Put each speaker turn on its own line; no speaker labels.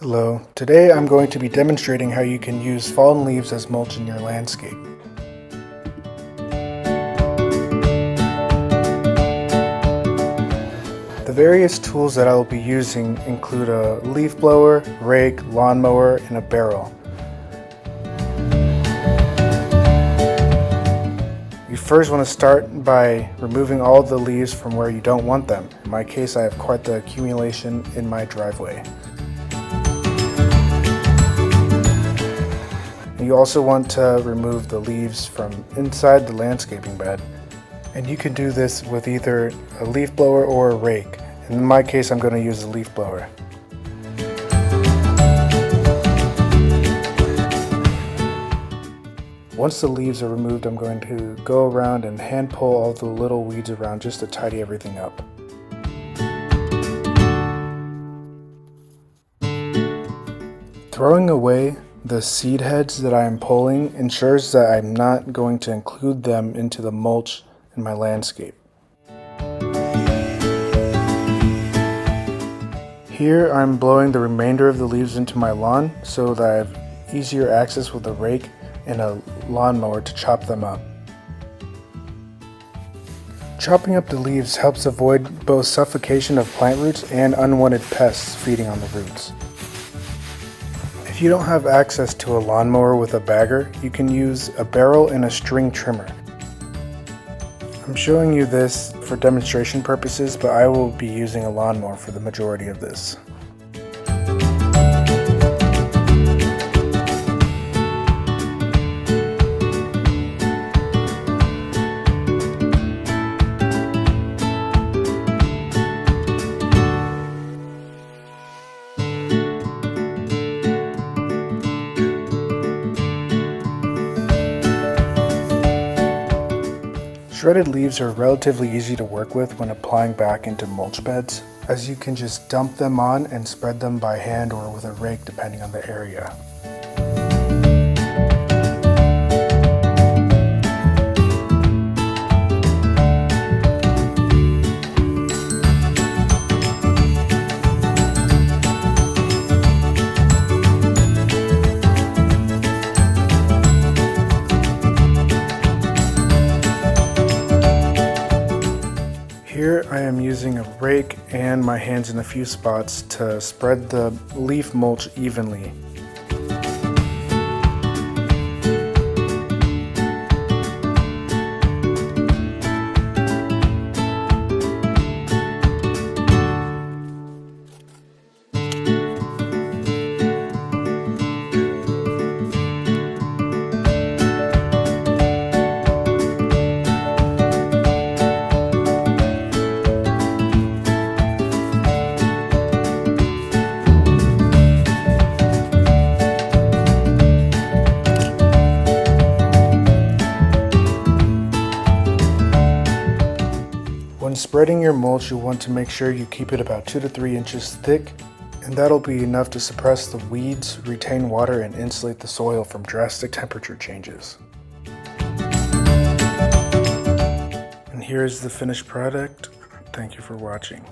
Hello, today I'm going to be demonstrating how you can use fallen leaves as mulch in your landscape. The various tools that I will be using include a leaf blower, rake, lawnmower, and a barrel. You first want to start by removing all the leaves from where you don't want them. In my case, I have quite the accumulation in my driveway. You also want to remove the leaves from inside the landscaping bed. And you can do this with either a leaf blower or a rake. In my case, I'm going to use a leaf blower. Once the leaves are removed, I'm going to go around and hand pull all the little weeds around just to tidy everything up. Throwing away the seed heads that I am pulling ensures that I'm not going to include them into the mulch in my landscape. Here I'm blowing the remainder of the leaves into my lawn so that I have easier access with a rake and a lawnmower to chop them up. Chopping up the leaves helps avoid both suffocation of plant roots and unwanted pests feeding on the roots. If you don't have access to a lawnmower with a bagger, you can use a barrel and a string trimmer. I'm showing you this for demonstration purposes, but I will be using a lawnmower for the majority of this. Shredded leaves are relatively easy to work with when applying back into mulch beds, as you can just dump them on and spread them by hand or with a rake depending on the area. Here I am using a rake and my hands in a few spots to spread the leaf mulch evenly. When spreading your mulch, you'll want to make sure you keep it about 2 to 3 inches thick, and that'll be enough to suppress the weeds, retain water, and insulate the soil from drastic temperature changes. And here's the finished product. Thank you for watching.